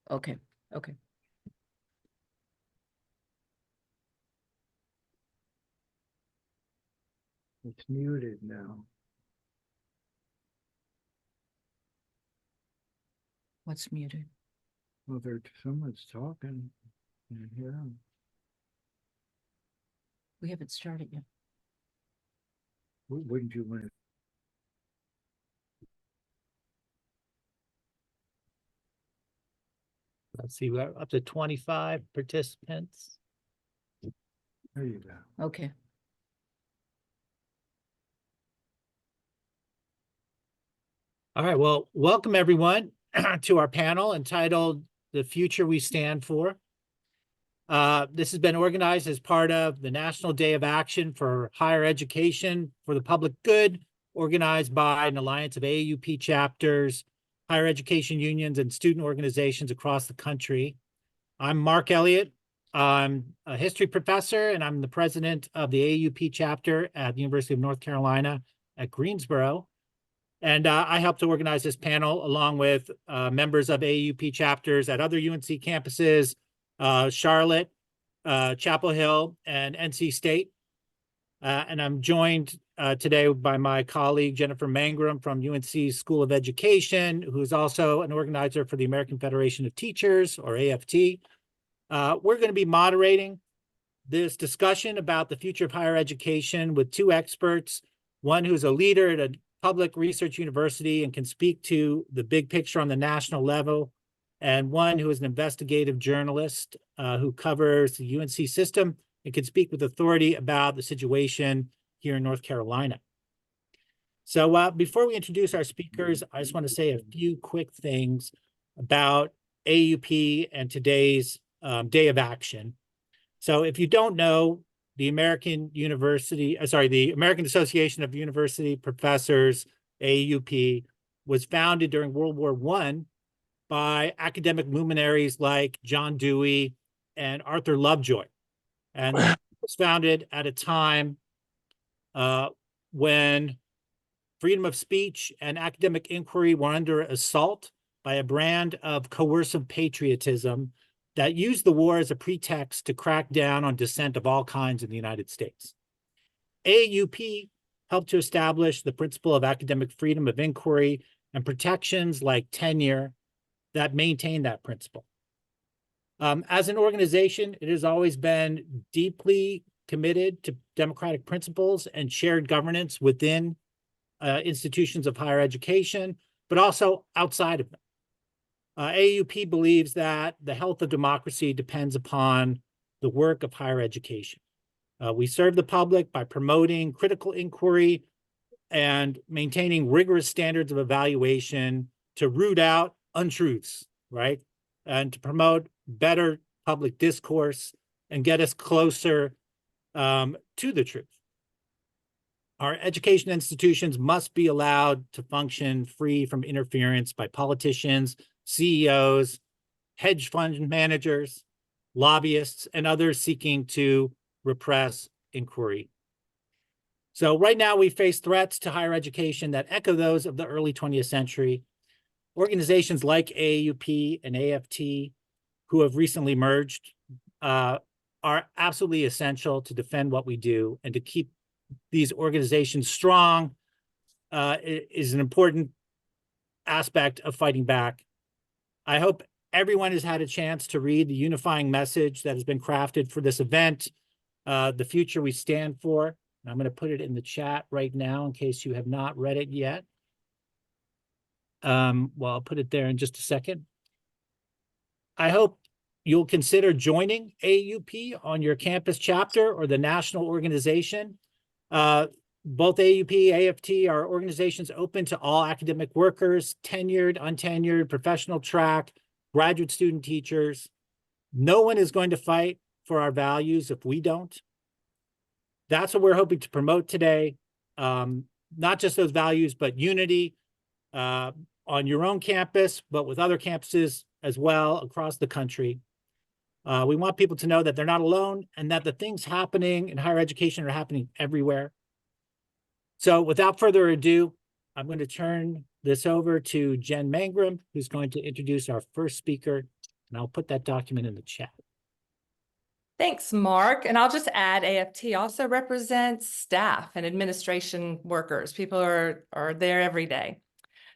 Okay, okay. It's muted now. What's muted? Well, someone's talking. Can't hear them. We haven't started yet. Wouldn't you want to? Let's see, we're up to 25 participants. There you go. Okay. All right, well, welcome everyone to our panel entitled The Future We Stand For. This has been organized as part of the National Day of Action for Higher Education for the Public Good, organized by an alliance of AAUP chapters, higher education unions, and student organizations across the country. I'm Mark Elliott. I'm a history professor, and I'm the president of the AAUP chapter at the University of North Carolina at Greensboro. And I helped to organize this panel along with members of AAUP chapters at other UNC campuses, Charlotte, Chapel Hill, and NC State. And I'm joined today by my colleague, Jennifer Mangrum from UNC School of Education, who is also an organizer for the American Federation of Teachers, or AFT. We're going to be moderating this discussion about the future of higher education with two experts, one who's a leader at a public research university and can speak to the big picture on the national level, and one who is an investigative journalist who covers the UNC system and can speak with authority about the situation here in North Carolina. So before we introduce our speakers, I just want to say a few quick things about AAUP and today's Day of Action. So if you don't know, the American Association of University Professors, AAUP, was founded during World War I by academic luminaries like John Dewey and Arthur Lovejoy. And it was founded at a time when freedom of speech and academic inquiry were under assault by a brand of coercive patriotism that used the war as a pretext to crack down on dissent of all kinds in the United States. AAUP helped to establish the principle of academic freedom of inquiry and protections like tenure that maintain that principle. As an organization, it has always been deeply committed to democratic principles and shared governance within institutions of higher education, but also outside of them. AAUP believes that the health of democracy depends upon the work of higher education. We serve the public by promoting critical inquiry and maintaining rigorous standards of evaluation to root out untruths, right? And to promote better public discourse and get us closer to the truth. Our education institutions must be allowed to function free from interference by politicians, CEOs, hedge fund managers, lobbyists, and others seeking to repress inquiry. So right now we face threats to higher education that echo those of the early 20th century. Organizations like AAUP and AFT, who have recently merged, are absolutely essential to defend what we do, and to keep these organizations strong is an important aspect of fighting back. I hope everyone has had a chance to read the unifying message that has been crafted for this event, The Future We Stand For. And I'm going to put it in the chat right now in case you have not read it yet. Well, I'll put it there in just a second. I hope you'll consider joining AAUP on your campus chapter or the national organization. Both AAUP, AFT are organizations open to all academic workers, tenured, untenured, professional track, graduate student teachers. No one is going to fight for our values if we don't. That's what we're hoping to promote today. Not just those values, but unity on your own campus, but with other campuses as well across the country. We want people to know that they're not alone and that the things happening in higher education are happening everywhere. So without further ado, I'm going to turn this over to Jen Mangrum, who's going to introduce our first speaker, And I'll put that document in the chat. Thanks, Mark. And I'll just add AFT also represents staff and administration workers. People are there every day.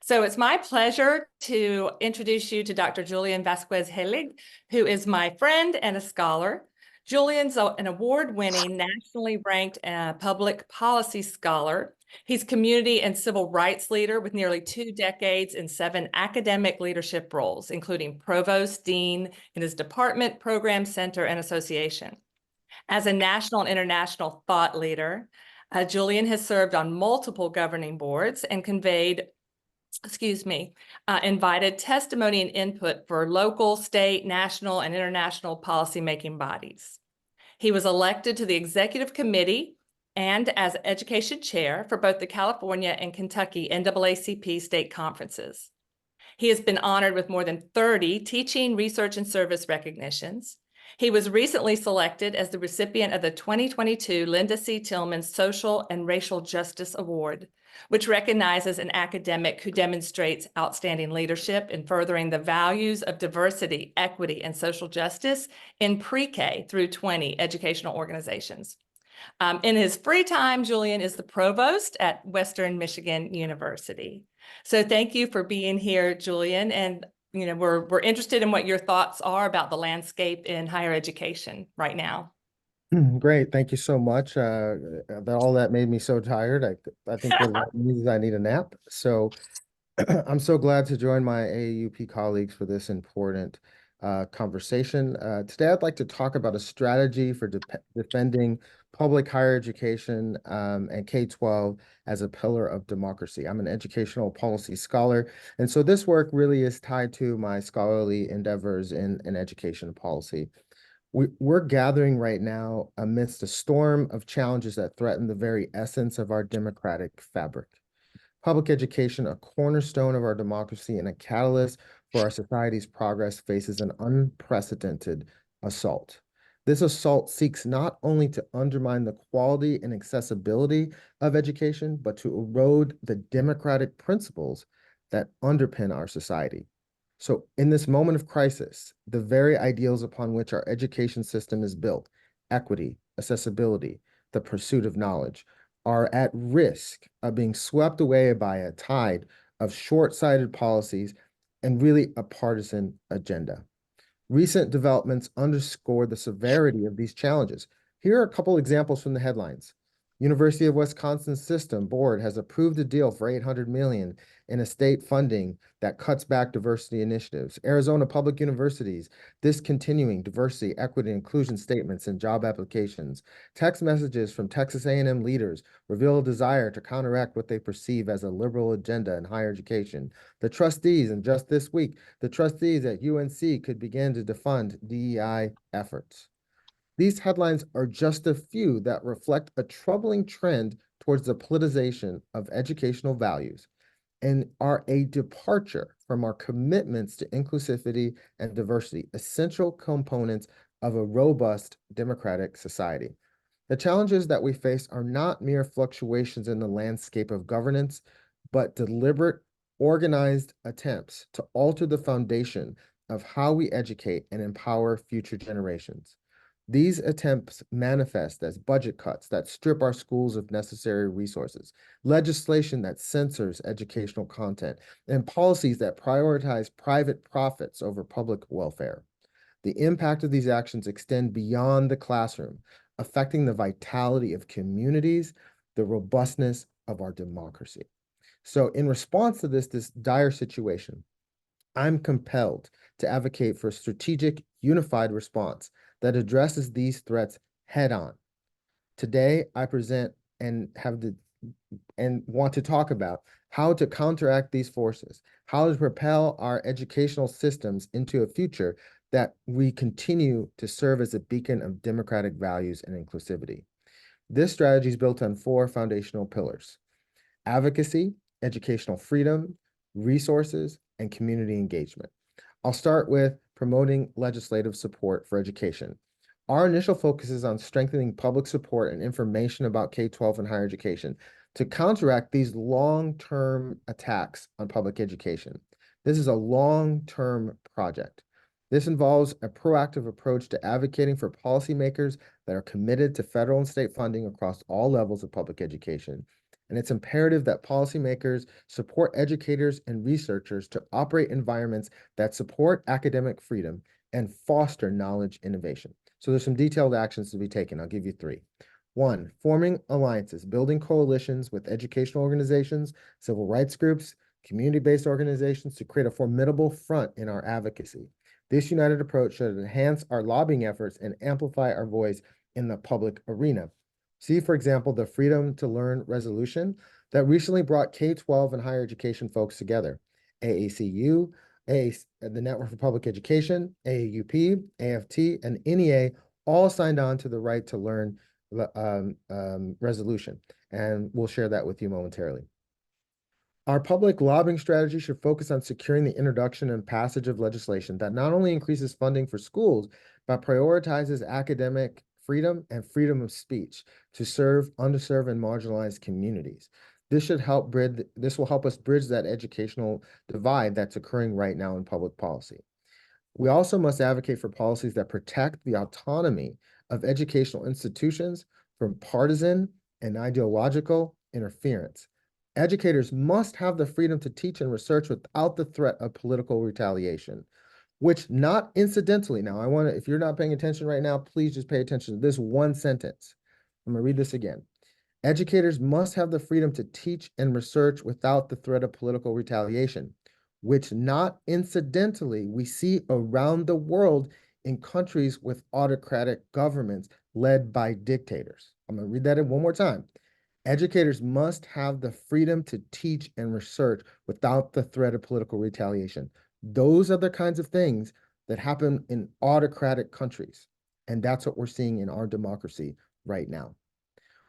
So it's my pleasure to introduce you to Dr. Julian Vasquez Heilig, who is my friend and a scholar. Julian's an award-winning, nationally ranked public policy scholar. He's community and civil rights leader with nearly 2 decades in 7 academic leadership roles, including provost, dean in his department, program center, and association. As a national and international thought leader, Julian has served on multiple governing boards and invited testimony and input for local, state, national, and international policymaking bodies. He was elected to the executive committee and as education chair for both the California and Kentucky NAACP state conferences. He has been honored with more than 30 teaching, research, and service recognitions. He was recently selected as the recipient of the 2022 Linda C. Tillman Social and Racial Justice Award, which recognizes an academic who demonstrates outstanding leadership in furthering the values of diversity, equity, and social justice in pre-K through 20 educational organizations. In his free time, Julian is the provost at Western Michigan University. So thank you for being here, Julian. And we're interested in what your thoughts are about the landscape in higher education right now. Great. Thank you so much. All that made me so tired. I think what that means is I need a nap. So I'm so glad to join my AAUP colleagues for this important conversation. Today, I'd like to talk about a strategy for defending public higher education and K-12 as a pillar of democracy. I'm an educational policy scholar, and so this work really is tied to my scholarly endeavors in education policy. We're gathering right now amidst a storm of challenges that threaten the very essence of our democratic fabric. Public education, a cornerstone of our democracy and a catalyst for our society's progress, faces an unprecedented assault. This assault seeks not only to undermine the quality and accessibility of education, but to erode the democratic principles that underpin our society. So in this moment of crisis, the very ideals upon which our education system is built, equity, accessibility, the pursuit of knowledge, are at risk of being swept away by a tide of short-sighted policies and really a partisan agenda. Recent developments underscore the severity of these challenges. Here are a couple examples from the headlines. University of Wisconsin System Board has approved a deal for $800 million in a state funding that cuts back diversity initiatives. Arizona Public Universities discontinuing diversity, equity, and inclusion statements in job applications. Text messages from Texas A&M leaders reveal a desire to counteract what they perceive as a liberal agenda in higher education. The trustees, and just this week, the trustees at UNC could begin to defund DEI efforts. These headlines are just a few that reflect a troubling trend towards the politicization of educational values and are a departure from our commitments to inclusivity and diversity, essential components of a robust democratic society. The challenges that we face are not mere fluctuations in the landscape of governance, but deliberate, organized attempts to alter the foundation of how we educate and empower future generations. These attempts manifest as budget cuts that strip our schools of necessary resources, legislation that censors educational content, and policies that prioritize private profits over public welfare. The impact of these actions extend beyond the classroom, affecting the vitality of communities, the robustness of our democracy. So in response to this dire situation, I'm compelled to advocate for a strategic, unified response that addresses these threats head on. Today, I present and want to talk about how to counteract these forces, how to propel our educational systems into a future that we continue to serve as a beacon of democratic values and inclusivity. This strategy is built on 4 foundational pillars: advocacy, educational freedom, resources, and community engagement. I'll start with promoting legislative support for education. Our initial focus is on strengthening public support and information about K-12 and higher education to counteract these long-term attacks on public education. This is a long-term project. This involves a proactive approach to advocating for policymakers that are committed to federal and state funding across all levels of public education. And it's imperative that policymakers support educators and researchers to operate environments that support academic freedom and foster knowledge innovation. So there's some detailed actions to be taken. I'll give you 3. 1, forming alliances, building coalitions with educational organizations, civil rights groups, community-based organizations to create a formidable front in our advocacy. This united approach should enhance our lobbying efforts and amplify our voice in the public arena. See, for example, the Freedom to Learn resolution that recently brought K-12 and higher education folks together. AACU, the Network for Public Education, AAUP, AFT, and NEA all signed on to the Right to Learn resolution, and we'll share that with you momentarily. Our public lobbying strategy should focus on securing the introduction and passage of legislation that not only increases funding for schools, but prioritizes academic freedom and freedom of speech to serve underserved and marginalized communities. This will help us bridge that educational divide that's occurring right now in public policy. We also must advocate for policies that protect the autonomy of educational institutions from partisan and ideological interference. Educators must have the freedom to teach and research without the threat of political retaliation, which not incidentally, now if you're not paying attention right now, please just pay attention to this one sentence. I'm gonna read this again. Educators must have the freedom to teach and research without the threat of political retaliation, which not incidentally we see around the world in countries with autocratic governments led by dictators. I'm gonna read that in one more time. Educators must have the freedom to teach and research without the threat of political retaliation. Those are the kinds of things that happen in autocratic countries. And that's what we're seeing in our democracy right now.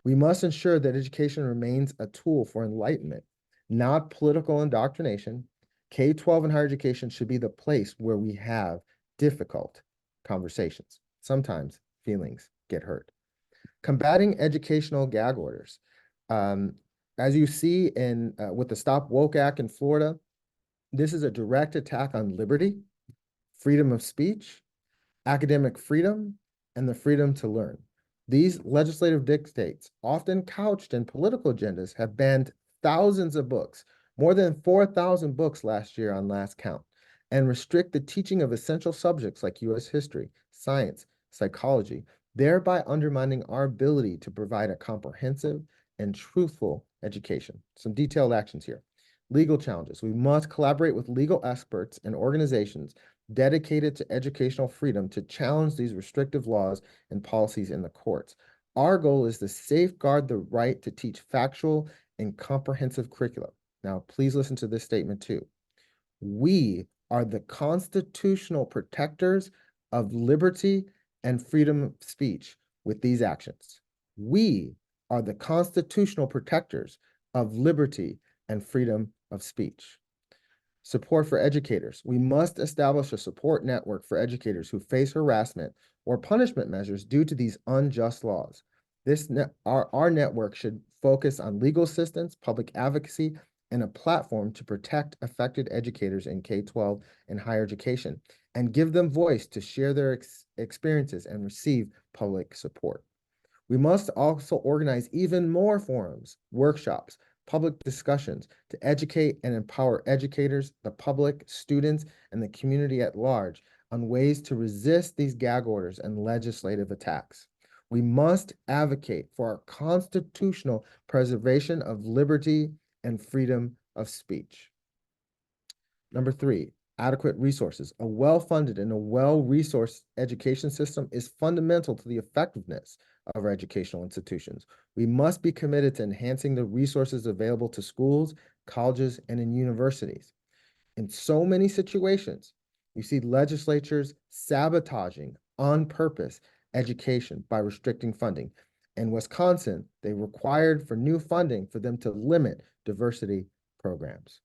We must ensure that education remains a tool for enlightenment, not political indoctrination. K-12 and higher education should be the place where we have difficult conversations. Sometimes feelings get hurt. Combating educational gag orders. As you see with the Stop Woke Act in Florida, this is a direct attack on liberty, freedom of speech, academic freedom, and the freedom to learn. These legislative dictates, often couched in political agendas, have banned thousands of books, more than 4,000 books last year on last count, and restrict the teaching of essential subjects like U.S. history, science, psychology, thereby undermining our ability to provide a comprehensive and truthful education. Some detailed actions here. Legal challenges. We must collaborate with legal experts and organizations dedicated to educational freedom to challenge these restrictive laws and policies in the courts. Our goal is to safeguard the right to teach factual and comprehensive curriculum. Now, please listen to this statement too. We are the constitutional protectors of liberty and freedom of speech with these actions. We are the constitutional protectors of liberty and freedom of speech. Support for educators. We must establish a support network for educators who face harassment or punishment measures due to these unjust laws. Our network should focus on legal assistance, public advocacy, and a platform to protect affected educators in K-12 and higher education, and give them voice to share their experiences and receive public support. We must also organize even more forums, workshops, public discussions to educate and empower educators, the public, students, and the community at large on ways to resist these gag orders and legislative attacks. We must advocate for our constitutional preservation of liberty and freedom of speech. Number 3, adequate resources. A well-funded and a well-resourced education system is fundamental to the effectiveness of our educational institutions. We must be committed to enhancing the resources available to schools, colleges, and in universities. In so many situations, you see legislatures sabotaging on purpose education by restricting funding. In Wisconsin, they required for new funding for them to limit diversity programs.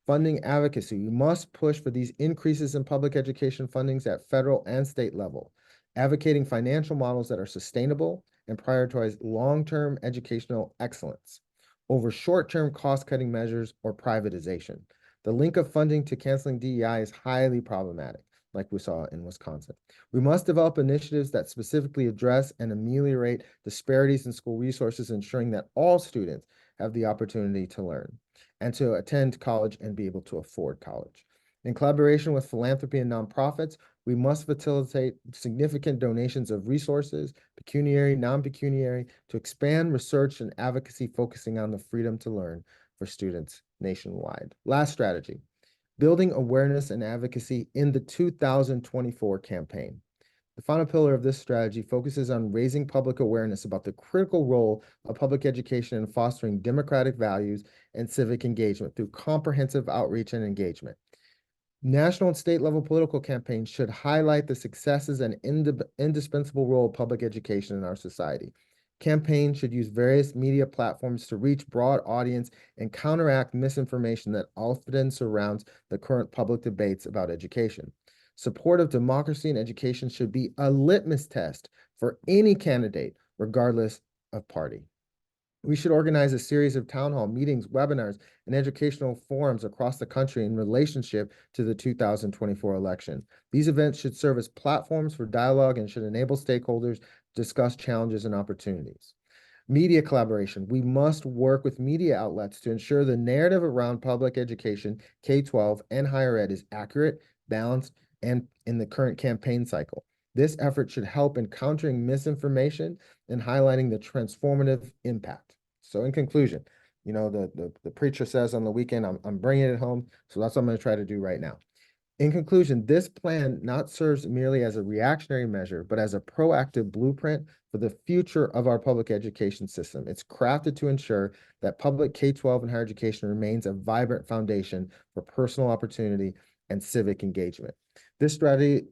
Funding advocacy. We must push for these increases in public education fundings at federal and state level, advocating financial models that are sustainable and prioritize long-term educational excellence over short-term cost-cutting measures or privatization. The link of funding to canceling DEI is highly problematic. like we saw in Wisconsin. We must develop initiatives that specifically address and ameliorate disparities in school resources, ensuring that all students have the opportunity to learn and to attend college and be able to afford college. In collaboration with philanthropy and nonprofits, we must facilitate significant donations of resources, pecuniary, non-pecuniary, to expand research and advocacy focusing on the freedom to learn for students nationwide. Last strategy, building awareness and advocacy in the 2024 campaign. The final pillar of this strategy focuses on raising public awareness about the critical role of public education in fostering democratic values and civic engagement through comprehensive outreach and engagement. National and state level political campaigns should highlight the successes and indispensable role of public education in our society. Campaigns should use various media platforms to reach broad audience and counteract misinformation that often surrounds the current public debates about education. Support of democracy and education should be a litmus test for any candidate, regardless of party. We should organize a series of town hall meetings, webinars, and educational forums across the country in relationship to the 2024 election. These events should serve as platforms for dialogue and should enable stakeholders to discuss challenges and opportunities. Media collaboration. We must work with media outlets to ensure the narrative around public education, K-12, and higher ed is accurate, balanced, and in the current campaign cycle. This effort should help in countering misinformation and highlighting the transformative impact. So in conclusion, you know, the preacher says on the weekend, I'm bringing it home. So that's what I'm going to try to do right now. In conclusion, this plan not serves merely as a reactionary measure, but as a proactive blueprint for the future of our public education system. It's crafted to ensure that public K-12 and higher education remains a vibrant foundation for personal opportunity and civic engagement. This strategy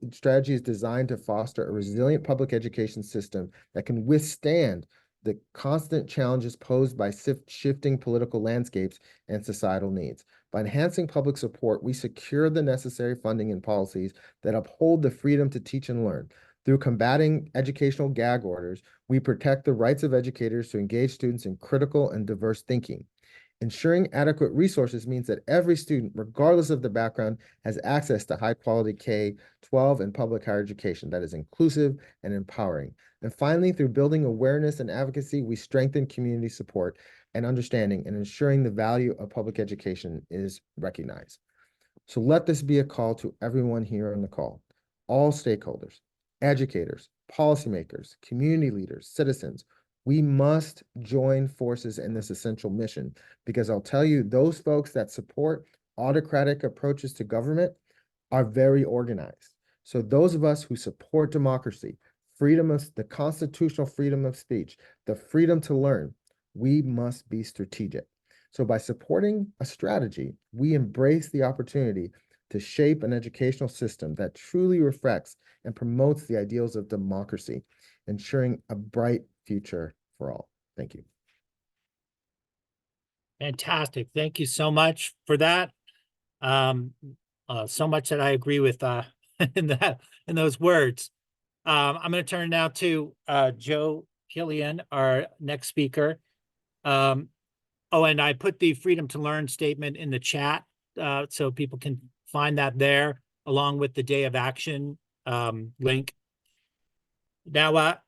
is designed to foster a resilient public education system that can withstand the constant challenges posed by shifting political landscapes and societal needs. By enhancing public support, we secure the necessary funding and policies that uphold the freedom to teach and learn. Through combating educational gag orders, we protect the rights of educators to engage students in critical and diverse thinking. Ensuring adequate resources means that every student, regardless of the background, has access to high-quality K-12 and public higher education that is inclusive and empowering. And finally, through building awareness and advocacy, we strengthen community support and understanding and ensuring the value of public education is recognized. So let this be a call to everyone here on the call, all stakeholders, educators, policymakers, community leaders, citizens. We must join forces in this essential mission because I'll tell you, those folks that support autocratic approaches to government are very organized. So those of us who support democracy, freedom of the constitutional freedom of speech, the freedom to learn, we must be strategic. So by supporting a strategy, we embrace the opportunity to shape an educational system that truly reflects and promotes the ideals of democracy, ensuring a bright future for all. Thank you. Fantastic. Thank you so much for that. So much that I agree with in those words. I'm going to turn now to Joe Killian, our next speaker. Oh, and I put the Freedom to Learn statement in the chat so people can find that there, along with the Day of Action link. Now,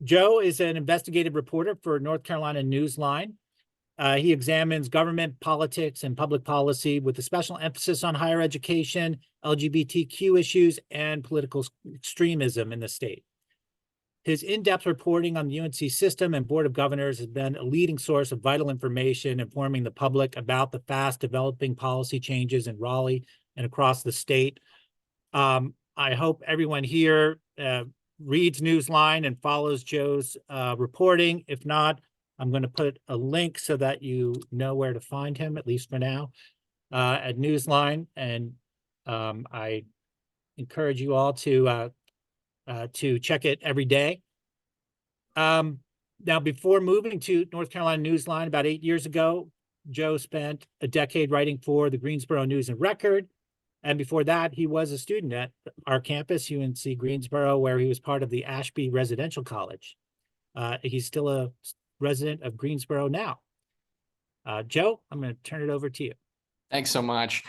Joe is an investigative reporter for North Carolina Newsline. He examines government, politics, and public policy with a special emphasis on higher education, LGBTQ issues, and political extremism in the state. His in-depth reporting on the UNC system and Board of Governors has been a leading source of vital information informing the public about the fast developing policy changes in Raleigh and across the state. I hope everyone here reads Newsline and follows Joe's reporting. If not, I'm going to put a link so that you know where to find him, at least for now, at Newsline. And I encourage you all to check it every day. Now, before moving to North Carolina Newsline about 8 years ago, Joe spent a decade writing for the Greensboro News and Record. And before that, he was a student at our campus, UNC Greensboro, where he was part of the Ashby Residential College. He's still a resident of Greensboro now. Joe, I'm going to turn it over to you. Thanks so much.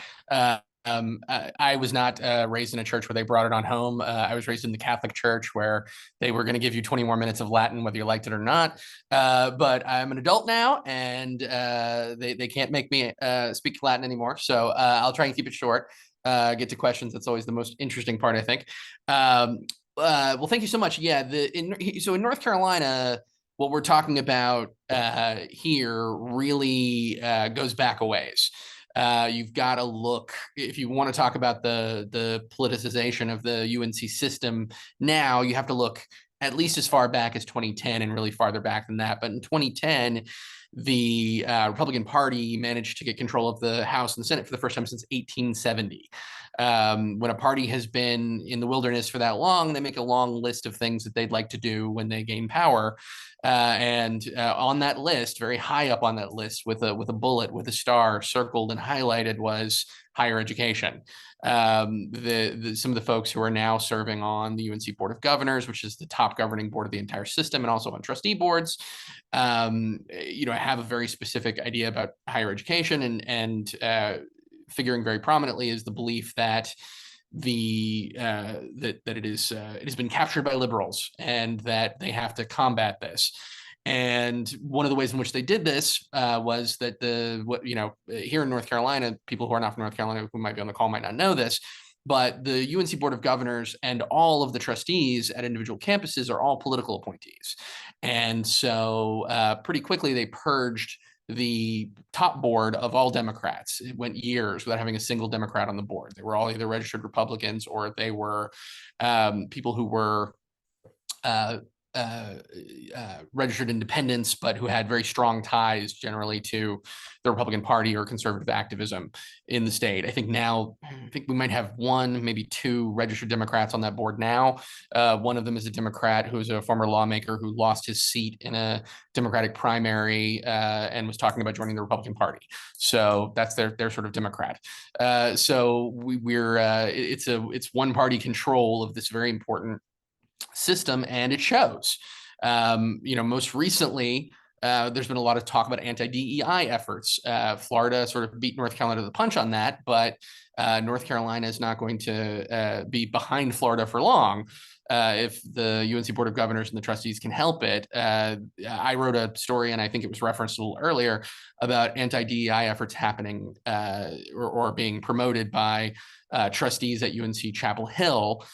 I was not raised in a church where they brought it on home. I was raised in the Catholic Church where they were going to give you 20 more minutes of Latin, whether you liked it or not. But I'm an adult now, and they can't make me speak Latin anymore. So I'll try and keep it short. Get to questions. That's always the most interesting part, I think. Well, thank you so much. Yeah, so in North Carolina, what we're talking about here really goes back a ways. You've got to look, if you want to talk about the politicization of the UNC system now, you have to look at least as far back as 2010 and really farther back than that. But in 2010, the Republican Party managed to get control of the House and the Senate for the first time since 1870. When a party has been in the wilderness for that long, they make a long list of things that they'd like to do when they gain power. And on that list, very high up on that list, with a bullet, with a star circled and highlighted, was higher education. Some of the folks who are now serving on the UNC Board of Governors, which is the top governing board of the entire system, and also on trustee boards, have a very specific idea about higher education, and figuring very prominently is the belief that it has been captured by liberals and that they have to combat this. And one of the ways in which they did this was that here in North Carolina, people who are not from North Carolina who might be on the call might not know this, but the UNC Board of Governors and all of the trustees at individual campuses are all political appointees. And so pretty quickly they purged the top board of all Democrats. It went years without having a single Democrat on the board. They were all either registered Republicans or they were people who were registered independents, but who had very strong ties generally to the Republican Party or conservative activism in the state. I think we might have one, maybe two registered Democrats on that board now. One of them is a Democrat who is a former lawmaker who lost his seat in a Democratic primary and was talking about joining the Republican Party. So that's their sort of Democrat. So it's one party control of this very important system, and it shows. Most recently, there's been a lot of talk about anti-DEI efforts. Florida sort of beat North Carolina to the punch on that, but North Carolina is not going to be behind Florida for long if the UNC Board of Governors and the trustees can help it. I wrote a story, and I think it was referenced a little earlier, about anti-DEI efforts happening or being promoted by trustees at UNC Chapel Hill.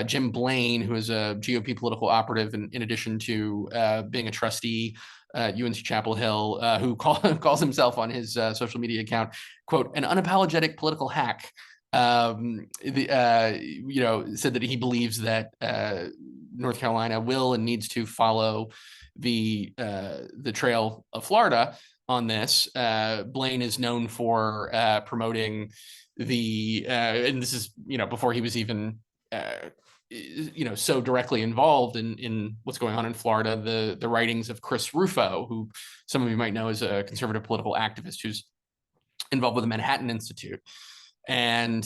Jim Blaine, who is a GOP political operative, in addition to being a trustee at UNC Chapel Hill, who calls himself on his social media account, quote, an unapologetic political hack, said that he believes that North Carolina will and needs to follow the trail of Florida on this. Blaine is known for promoting and this is before he was even so directly involved in what's going on in Florida, the writings of Chris Rufo, who some of you might know is a conservative political activist who's involved with the Manhattan Institute. And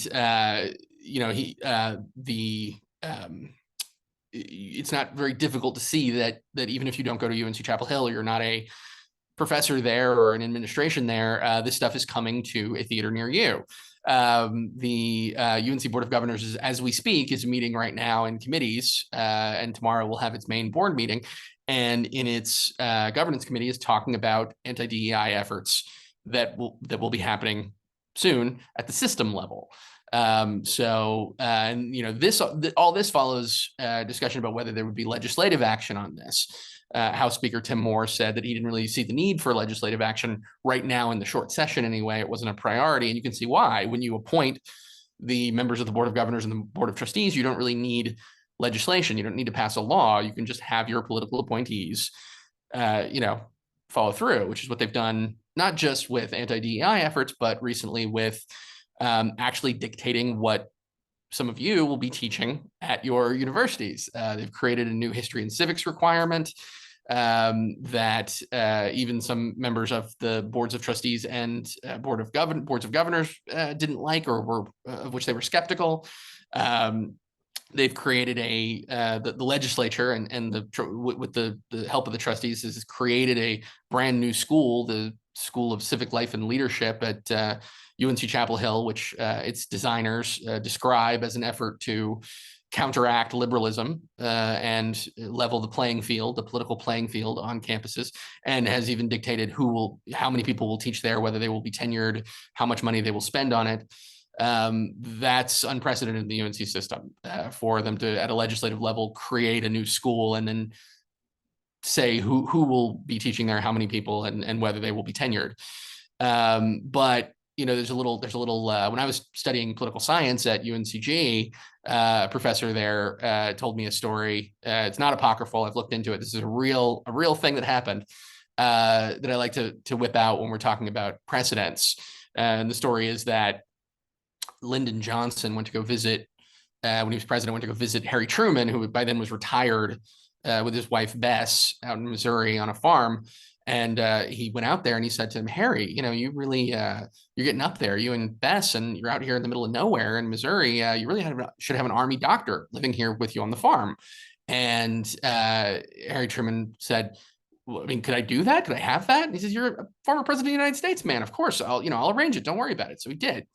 it's not very difficult to see that even if you don't go to UNC Chapel Hill, you're not a professor there or an administration there, this stuff is coming to a theater near you. The UNC Board of Governors, as we speak, is meeting right now in committees, and tomorrow will have its main board meeting. And in its governance committee is talking about anti-DEI efforts that will be happening soon at the system level. All this follows discussion about whether there would be legislative action on this. House Speaker Tim Moore said that he didn't really see the need for legislative action right now in the short session anyway. It wasn't a priority, and you can see why. When you appoint the members of the Board of Governors and the Board of Trustees, you don't really need legislation. You don't need to pass a law. You can just have your political appointees, follow through, which is what they've done, not just with anti-DEI efforts, but recently with actually dictating what some of you will be teaching at your universities. They've created a new history and civics requirement that even some members of the boards of trustees and boards of governors didn't like, or were of which they were skeptical. They've created the legislature and with the help of the trustees has created a brand new school, the School of Civic Life and Leadership at UNC Chapel Hill, which its designers describe as an effort to counteract liberalism and level the playing field, the political playing field on campuses, and has even dictated how many people will teach there, whether they will be tenured, how much money they will spend on it. That's unprecedented in the UNC system for them to, at a legislative level, create a new school and then say who will be teaching there, how many people, and whether they will be tenured. But there's a little when I was studying political science at UNCG, a professor there told me a story. It's not apocryphal. I've looked into it. This is a real thing that happened that I like to whip out when we're talking about precedents. And the story is that Lyndon Johnson went to go visit, when he was president, went to go visit Harry Truman, who by then was retired, with his wife Bess out in Missouri on a farm. And he went out there and he said to him, Harry, you really, you're getting up there, you and Bess, and you're out here in the middle of nowhere in Missouri. You really should have an army doctor living here with you on the farm. And Harry Truman said, well, I mean, could I do that? Could I have that? And he says, you're a former president of the United States, man. Of course, I'll arrange it. Don't worry about it. So he did.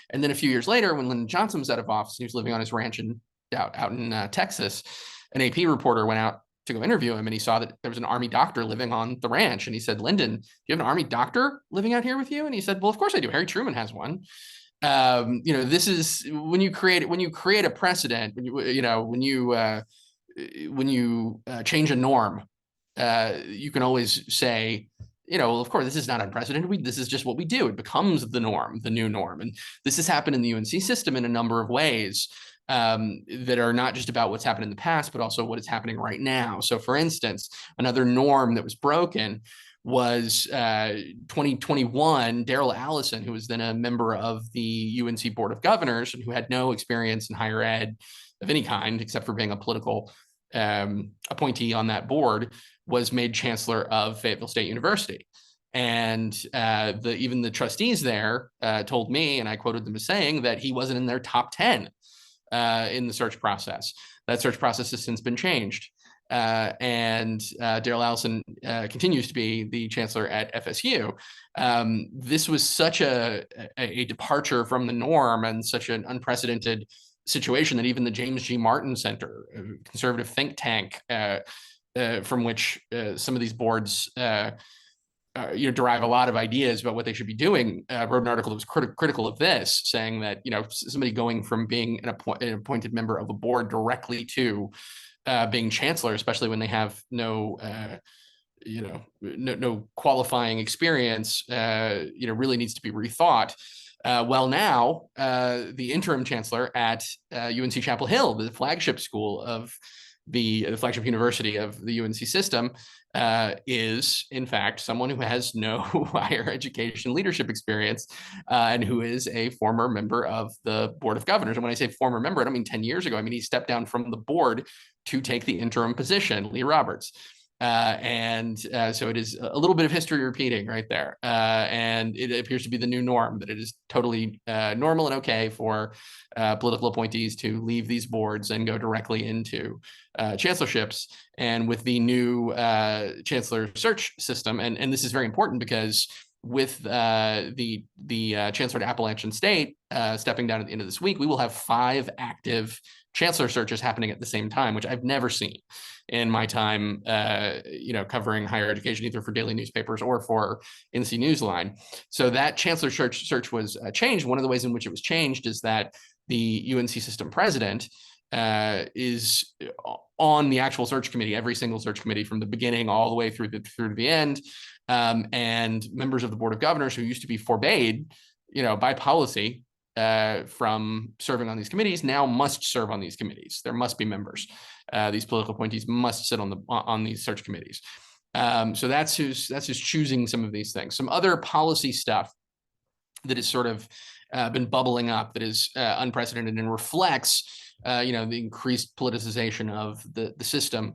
And then a few years later, when Lyndon Johnson was out of office and he was living on his ranch out in Texas, an AP reporter went out to go interview him, and he saw that there was an army doctor living on the ranch. And he said, Lyndon, do you have an army doctor living out here with you? And he said, well, of course I do. Harry Truman has one. This is when you create a precedent, when you change a norm, you can always say, well, of course, this is not unprecedented. This is just what we do. It becomes the norm, the new norm. And this has happened in the UNC system in a number of ways that are not just about what's happened in the past, but also what is happening right now. So, for instance, another norm that was broken was 2021, Daryl Allison, who was then a member of the UNC Board of Governors and who had no experience in higher ed of any kind, except for being a political appointee on that board, was made chancellor of Fayetteville State University. And even the trustees there told me, and I quoted them as saying, that he wasn't in their top 10 in the search process. That search process has since been changed. And Daryl Allison continues to be the chancellor at FSU. This was such a departure from the norm and such an unprecedented situation that even the James G. Martin Center, a conservative think tank from which some of these boards derive a lot of ideas about what they should be doing, wrote an article that was critical of this, saying that somebody going from being an appointed member of a board directly to being chancellor, especially when they have no qualifying experience, really needs to be rethought. Now the interim chancellor at UNC Chapel Hill, the flagship school of the flagship university of the UNC system, is in fact someone who has no higher education leadership experience and who is a former member of the Board of Governors. And when I say former member, I don't mean 10 years ago. I mean, he stepped down from the board to take the interim position, Lee Roberts. So it is a little bit of history repeating right there. And it appears to be the new norm, that it is totally normal and okay for political appointees to leave these boards and go directly into chancellorships. And with the new chancellor search system, and this is very important because with the chancellor at Appalachian State stepping down at the end of this week, we will have 5 active chancellor searches happening at the same time, which I've never seen in my time, covering higher education, either for daily newspapers or for NC Newsline. So that chancellor search was changed. One of the ways in which it was changed is that the UNC system president is on the actual search committee, every single search committee from the beginning all the way through to the end. And members of the Board of Governors who used to be forbade, by policy, from serving on these committees now must serve on these committees. There must be members. These political appointees must sit on these search committees. So that's who's choosing some of these things. Some other policy stuff that has sort of been bubbling up that is unprecedented and reflects the increased politicization of the system.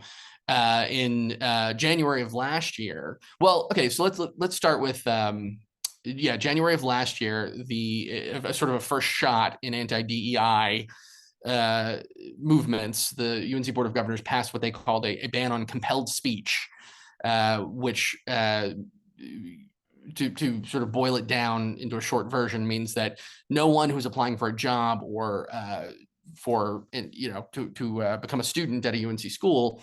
In January of last year. Well, okay, so let's start with January of last year, sort of a first shot in anti-DEI movements. The UNC Board of Governors passed what they called a ban on compelled speech, which to sort of boil it down into a short version means that no one who's applying for a job or to become a student at a UNC school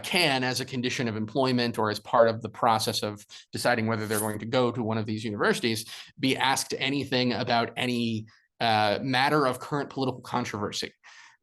can, as a condition of employment or as part of the process of deciding whether they're going to go to one of these universities, be asked anything about any matter of current political controversy.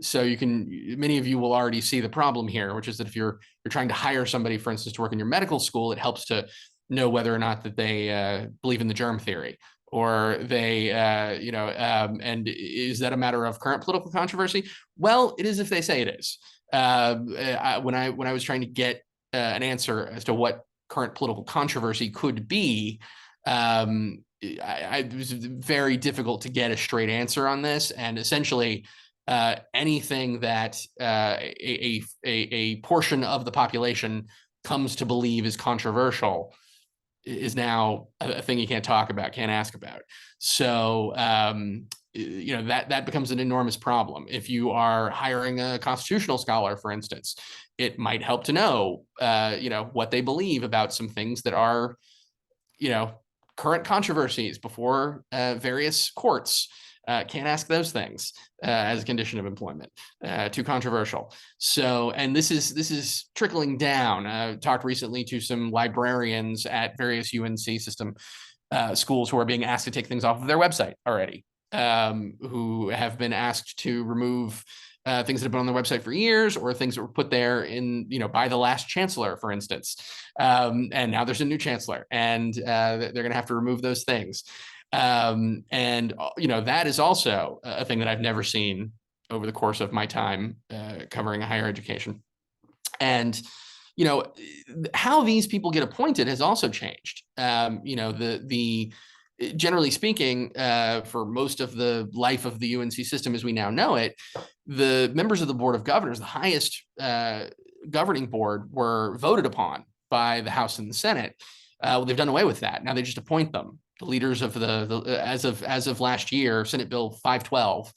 So many of you will already see the problem here, which is that if you're trying to hire somebody, for instance, to work in your medical school, it helps to know whether or not that they believe in the germ theory, or they, and is that a matter of current political controversy? Well, it is if they say it is. When I was trying to get an answer as to what current political controversy could be, it was very difficult to get a straight answer on this, and essentially anything that a portion of the population comes to believe is controversial is now a thing you can't talk about, can't ask about. So that becomes an enormous problem. If you are hiring a constitutional scholar, for instance, it might help to know what they believe about some things that are current controversies before various courts. Can't ask those things as a condition of employment. Too controversial. So, and this is trickling down. I talked recently to some librarians at various UNC system schools who are being asked to take things off of their website already, who have been asked to remove things that have been on their website for years, or things that were put there by the last chancellor, for instance. And now there's a new chancellor, and they're going to have to remove those things. That is also a thing that I've never seen over the course of my time covering higher education. And how these people get appointed has also changed. Generally speaking, for most of the life of the UNC system as we now know it, the members of the Board of Governors, the highest governing board, were voted upon by the House and the Senate. Well, they've done away with that. Now they just appoint them. The leaders of as of last year, Senate Bill 512,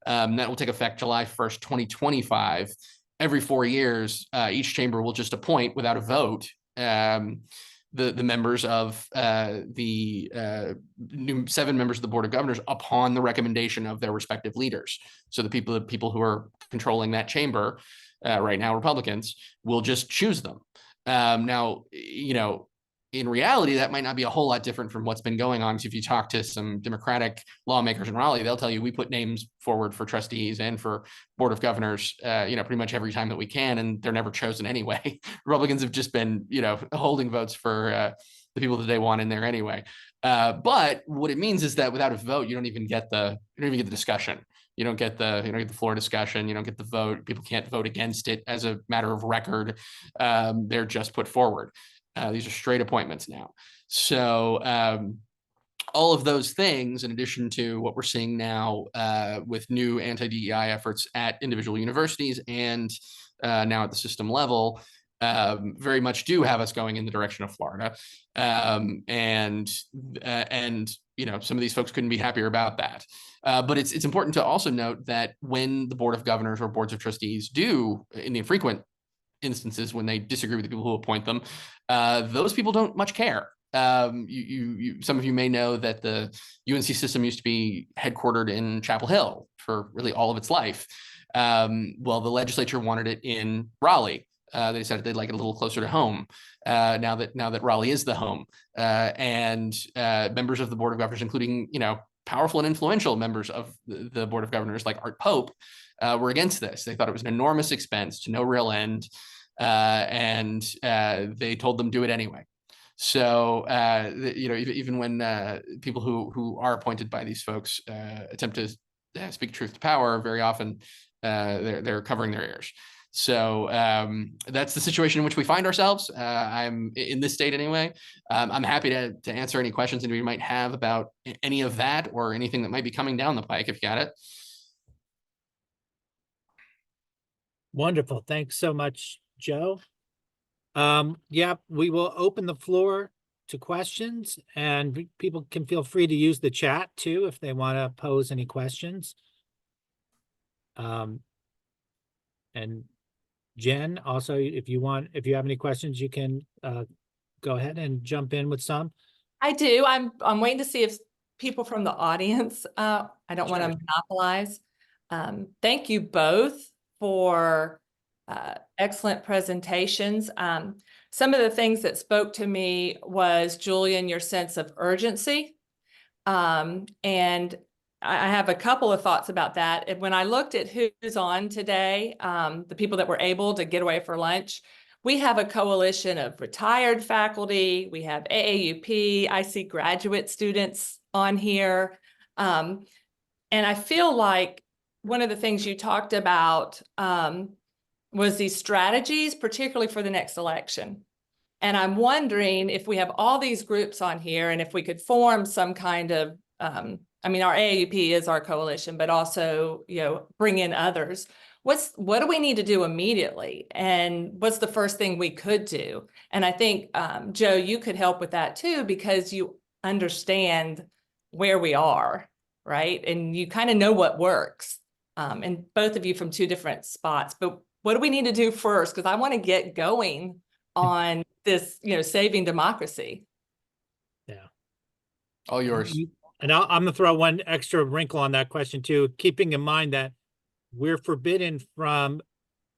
that will take effect July 1st, 2025. Every 4 years, each chamber will just appoint without a vote the members of the new 7 members of the Board of Governors upon the recommendation of their respective leaders. So the people who are controlling that chamber right now, Republicans, will just choose them. Now, in reality, that might not be a whole lot different from what's been going on. So if you talk to some Democratic lawmakers in Raleigh, they'll tell you we put names forward for trustees and for Board of Governors, pretty much every time that we can, and they're never chosen anyway. Republicans have just been, holding votes for the people that they want in there anyway. But what it means is that without a vote, you don't even get the discussion. You don't get the floor discussion. You don't get the vote. People can't vote against it as a matter of record. They're just put forward. These are straight appointments now. So all of those things, in addition to what we're seeing now with new anti-DEI efforts at individual universities and now at the system level, very much do have us going in the direction of Florida. And some of these folks couldn't be happier about that. But it's important to also note that when the Board of Governors or boards of trustees do, in the infrequent instances when they disagree with the people who appoint them, those people don't much care. Some of you may know that the UNC system used to be headquartered in Chapel Hill for really all of its life. Well, the legislature wanted it in Raleigh. They decided they'd like it a little closer to home. Now that Raleigh is the home, and members of the Board of Governors, including powerful and influential members of the Board of Governors like Art Pope, were against this. They thought it was an enormous expense to no real end, and they told them do it anyway. So even when people who are appointed by these folks attempt to speak truth to power, very often they're covering their ears. So that's the situation in which we find ourselves. I'm in this state anyway. I'm happy to answer any questions that we might have about any of that or anything that might be coming down the pike, if you got it. Wonderful. Thanks so much, Joe. Yeah, we will open the floor to questions, and people can feel free to use the chat too if they want to pose any questions. And Jen, also, if you have any questions, you can go ahead and jump in with some. I do. I'm waiting to see if people from the audience, I don't want to Sure. monopolize. Thank you both for excellent presentations. Some of the things that spoke to me was, Julian, your sense of urgency. And I have a couple of thoughts about that. And when I looked at who's on today, the people that were able to get away for lunch, we have a coalition of retired faculty. We have AAUP. I see graduate students on here. And I feel like one of the things you talked about was these strategies, particularly for the next election. And I'm wondering if we have all these groups on here and if we could form some kind of, I mean, our AAUP is our coalition, but also, bring in others. What do we need to do immediately? And what's the first thing we could do? And I think, Joe, you could help with that too, because you understand where we are, right? And you kind of know what works. And both of you from two different spots, but what do we need to do first? Because I want to get going on this, saving democracy. Yeah. All yours. And I'm gonna throw one extra wrinkle on that question too, keeping in mind that we're forbidden from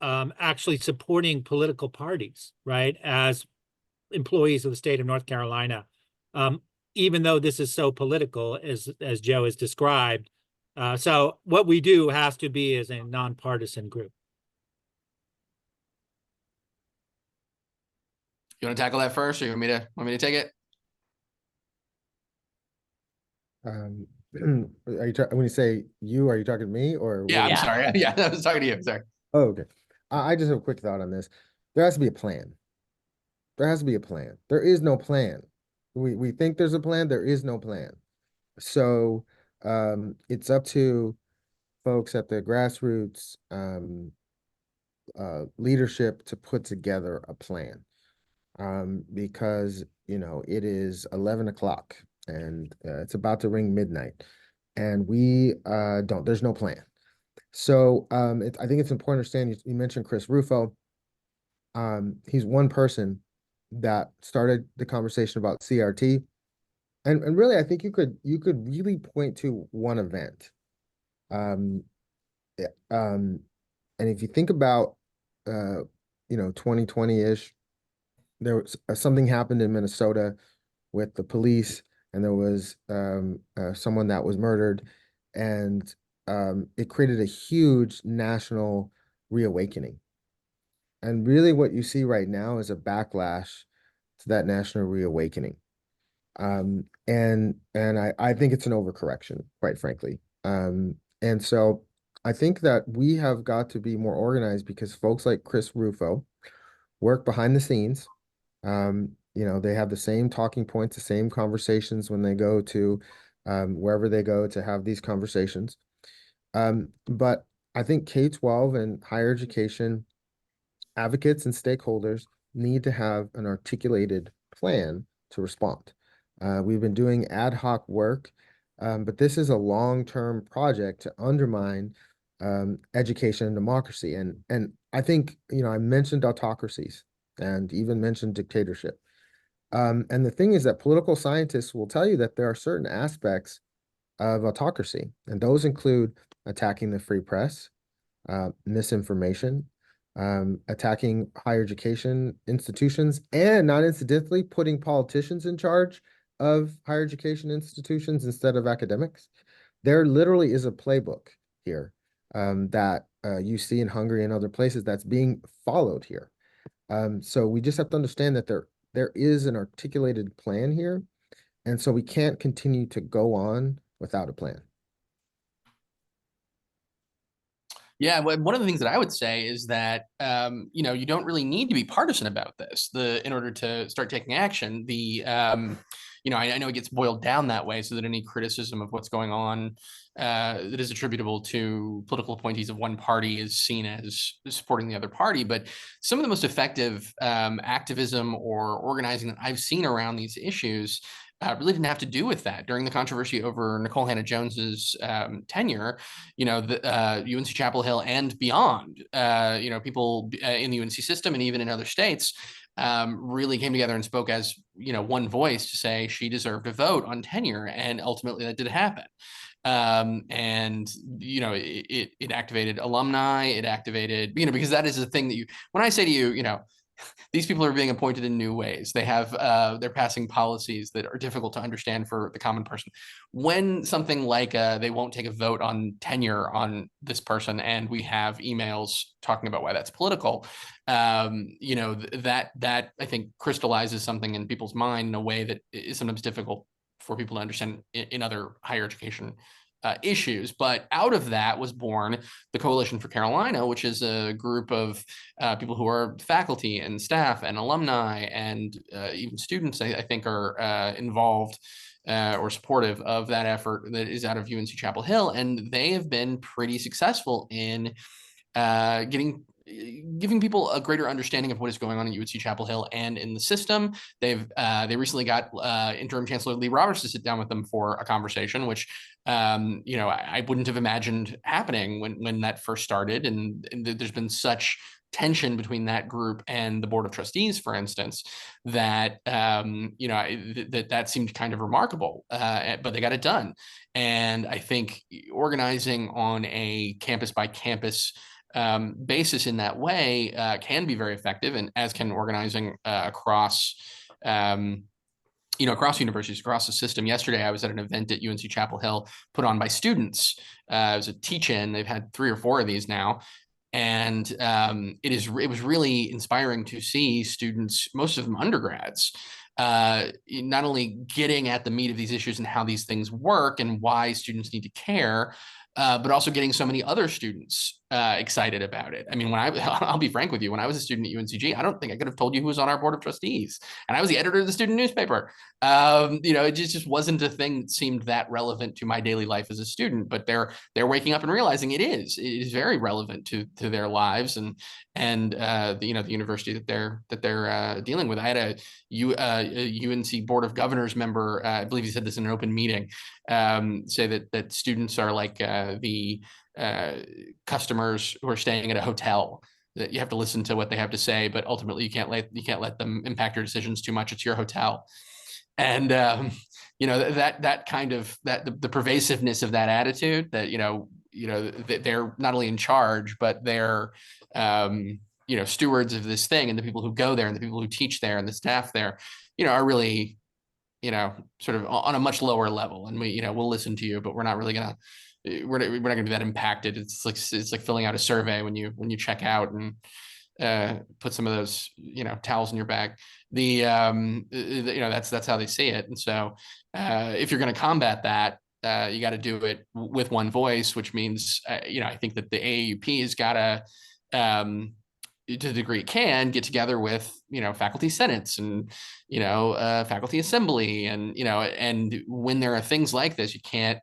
actually supporting political parties, right? As employees of the state of North Carolina, even though this is so political as Joe has described. So what we do has to be as a nonpartisan group. You want to tackle that first, or you want me to take it? Are you when you say you, are you talking to me or? Yeah, I'm Yeah. sorry. Yeah, I was talking to you. Sorry. Oh, okay. I just have a quick thought on this. There has to be a plan. There has to be a plan. There is no plan. We think there's a plan. There is no plan. So it's up to folks at the grassroots leadership to put together a plan. Because it is 11 o'clock and it's about to ring midnight, and we there's no plan. So I think it's important to understand. You mentioned Chris Rufo. He's one person that started the conversation about CRT, and really, I think you could really point to one event. And if you think about 2020-ish, there was something happened in Minnesota with the police, and there was someone that was murdered, and it created a huge national reawakening. And really what you see right now is a backlash to that national reawakening. And I think it's an overcorrection, quite frankly. And so I think that we have got to be more organized, because folks like Chris Rufo work behind the scenes. They have the same talking points, the same conversations when they go to wherever they go to have these conversations. But I think K-12 and higher education advocates and stakeholders need to have an articulated plan to respond. We've been doing ad hoc work, but this is a long-term project to undermine education and democracy. And I think, I mentioned autocracies and even mentioned dictatorship. And the thing is that political scientists will tell you that there are certain aspects of autocracy, and those include attacking the free press, misinformation, attacking higher education institutions, and not incidentally putting politicians in charge of higher education institutions instead of academics. There literally is a playbook here that you see in Hungary and other places that's being followed here. So we just have to understand that there is an articulated plan here, and so we can't continue to go on without a plan. Yeah, one of the things that I would say is that you don't really need to be partisan about this in order to start taking action. I know it gets boiled down that way, so that any criticism of what's going on that is attributable to political appointees of one party is seen as supporting the other party. But some of the most effective activism or organizing that I've seen around these issues really didn't have to do with that. During the controversy over Nicole Hannah-Jones's tenure, the UNC Chapel Hill and beyond, people in the UNC system and even in other states really came together and spoke as, one voice to say she deserved a vote on tenure. And ultimately that did happen. And it activated alumni, it activated, because that is the thing that when I say to you, these people are being appointed in new ways. They have, they're passing policies that are difficult to understand for the common person. When something like they won't take a vote on tenure on this person, and we have emails talking about why that's political, that I think crystallizes something in people's mind in a way that is sometimes difficult for people to understand in other higher education issues. But out of that was born the Coalition for Carolina, which is a group of people who are faculty and staff and alumni and even students, I think, are involved or supportive of that effort that is out of UNC Chapel Hill. And they have been pretty successful in giving people a greater understanding of what is going on at UNC Chapel Hill and in the system. They recently got Interim Chancellor Lee Roberts to sit down with them for a conversation, which I wouldn't have imagined happening when that first started. And there's been such tension between that group and the Board of Trustees, for instance, that that seemed kind of remarkable, but they got it done. And I think organizing on a campus by campus basis in that way can be very effective, and as can organizing across across universities, across the system. Yesterday, I was at an event at UNC Chapel Hill put on by students. It was a teach-in. They've had 3 or 4 of these now. And it was really inspiring to see students, most of them undergrads, not only getting at the meat of these issues and how these things work and why students need to care, but also getting so many other students excited about it. I mean, I'll be frank with you, when I was a student at UNCG, I don't think I could have told you who was on our board of trustees, and I was the editor of the student newspaper. It just wasn't a thing that seemed that relevant to my daily life as a student. But they're waking up and realizing it is very relevant to their lives and the university that they're dealing with. I had a UNC Board of Governors member, I believe he said this in an open meeting, say that students are like the customers who are staying at a hotel, that you have to listen to what they have to say, but ultimately you can't let them impact your decisions too much. It's your hotel. And that kind of the pervasiveness of that attitude, that they're not only in charge, but they're stewards of this thing, and the people who go there and the people who teach there and the staff there are really sort of on a much lower level. And we'll listen to you, but we're not really gonna be that impacted. It's like filling out a survey when you check out and put some of those towels in your bag. That's how they see it. And so if you're going to combat that, you got to do it with one voice, which means I think that the AAUP has got to to the degree it can, get together with faculty senates and faculty assembly, and when there are things like this, you can't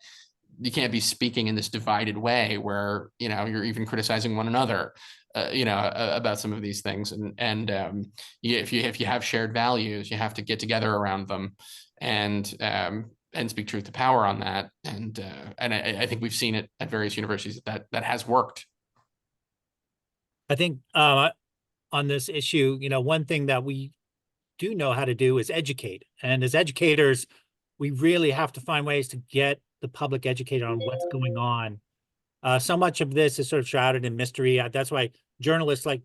be speaking in this divided way where you're even criticizing one another about some of these things. And if you have shared values, you have to get together around them and speak truth to power on that. And I think we've seen it at various universities that has worked. I think on this issue, one thing that we do know how to do is educate. And as educators, we really have to find ways to get the public educated on what's going on. So much of this is sort of shrouded in mystery. That's why journalists like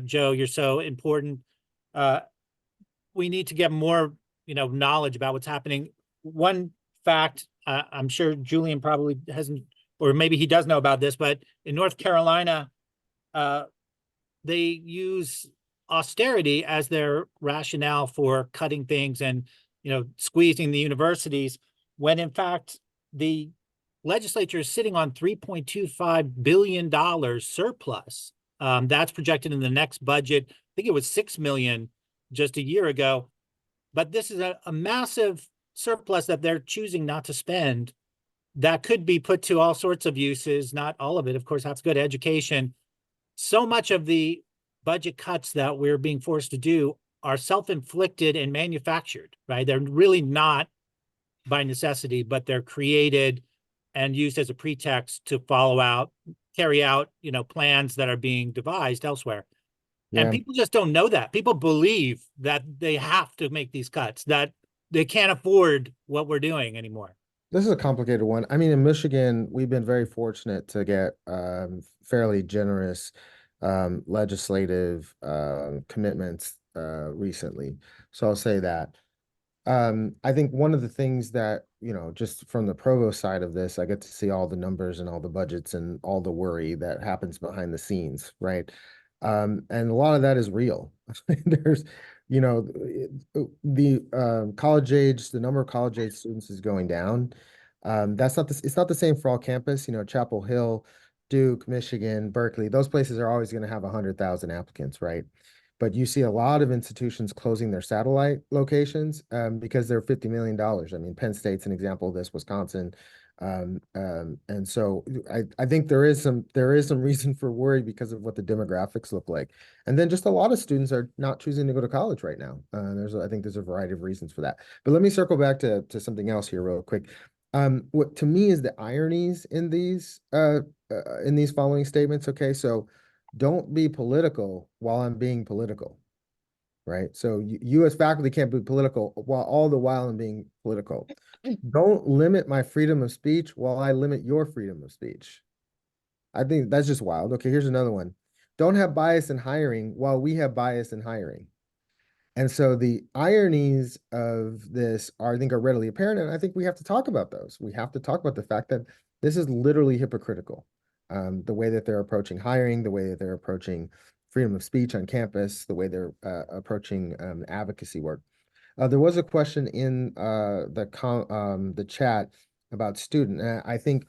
Joe, you're so important. We need to get more, knowledge about what's happening. One fact, I'm sure Julian probably hasn't, or maybe he does know about this, but in North Carolina, they use austerity as their rationale for cutting things and, squeezing the universities, when in fact, the legislature is sitting on $3.25 billion surplus. That's projected in the next budget. I think it was $6 million just a year ago. But this is a massive surplus that they're choosing not to spend that could be put to all sorts of uses, not all of it. Of course, that's good education. So much of the budget cuts that we're being forced to do are self-inflicted and manufactured, right? They're really not by necessity, but they're created and used as a pretext to carry out, plans that are being devised elsewhere. Yeah. And people just don't know that. People believe that they have to make these cuts, that they can't afford what we're doing anymore. This is a complicated one. I mean, in Michigan, we've been very fortunate to get fairly generous legislative commitments recently. So I'll say that. I think one of the things that, just from the provost side of this, I get to see all the numbers and all the budgets and all the worry that happens behind the scenes, right? And a lot of that is real. There's, the college age, the number of college age students is going down. It's not the same for all campus, Chapel Hill, Duke, Michigan, Berkeley, those places are always going to have 100,000 applicants, right? But you see a lot of institutions closing their satellite locations because they're $50 million. I mean, Penn State's an example of this, Wisconsin. And so I think there is some reason for worry because of what the demographics look like. And then just a lot of students are not choosing to go to college right now. I think there's a variety of reasons for that. But let me circle back to something else here real quick. What to me is the ironies in these following statements. Okay, so don't be political while I'm being political, right? So you as faculty can't be political while all the while I'm being political. Don't limit my freedom of speech while I limit your freedom of speech. I think that's just wild. Okay, here's another one. Don't have bias in hiring while we have bias in hiring. And so the ironies of this I think are readily apparent, and I think we have to talk about those. We have to talk about the fact that this is literally hypocritical. The way that they're approaching hiring, the way that they're approaching freedom of speech on campus, the way they're approaching advocacy work. There was a question in the chat about student. I think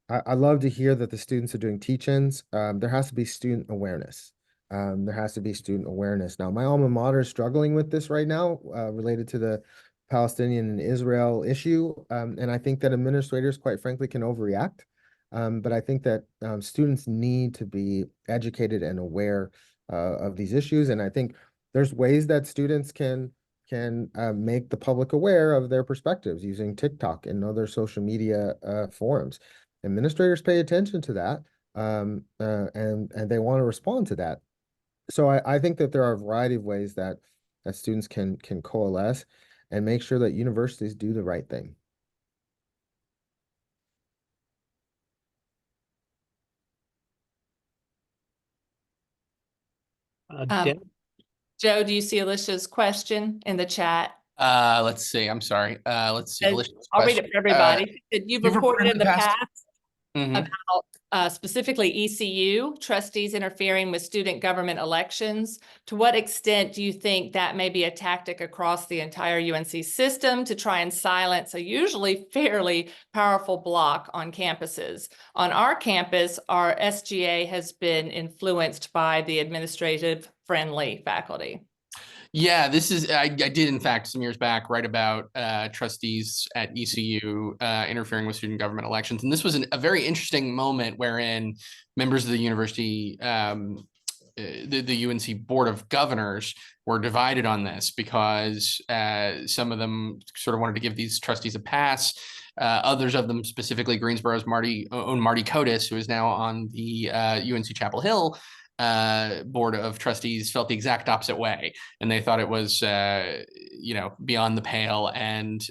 I love to hear that the students are doing teach-ins. There has to be student awareness. There has to be student awareness. Now, my alma mater is struggling with this right now related to the Palestinian and Israel issue. And I think that administrators, quite frankly, can overreact. But I think that students need to be educated and aware of these issues. And I think there's ways that students can make the public aware of their perspectives using TikTok and other social media forums. Administrators pay attention to that, and they want to respond to that. So I think that there are a variety of ways that students can coalesce and make sure that universities do the right thing. Deb? Joe, do you see Alicia's question in the chat? Let's see. I'm sorry. Let's see. Alicia's I'll read it question. for everybody. You've you've reported in the past Mhm. about specifically ECU trustees interfering with student government elections. To what extent do you think that may be a tactic across the entire UNC system to try and silence a usually fairly powerful bloc on campuses? On our campus, our SGA has been influenced by the administrative friendly faculty. Yeah, I did, in fact, some years back, write about trustees at ECU interfering with student government elections. And this was a very interesting moment wherein members of the university, the UNC Board of Governors were divided on this because some of them sort of wanted to give these trustees a pass. Others of them, specifically Greensboro's Marty Kotis, who is now on the UNC Chapel Hill Board of Trustees, felt the exact opposite way, and they thought it was beyond the pale, and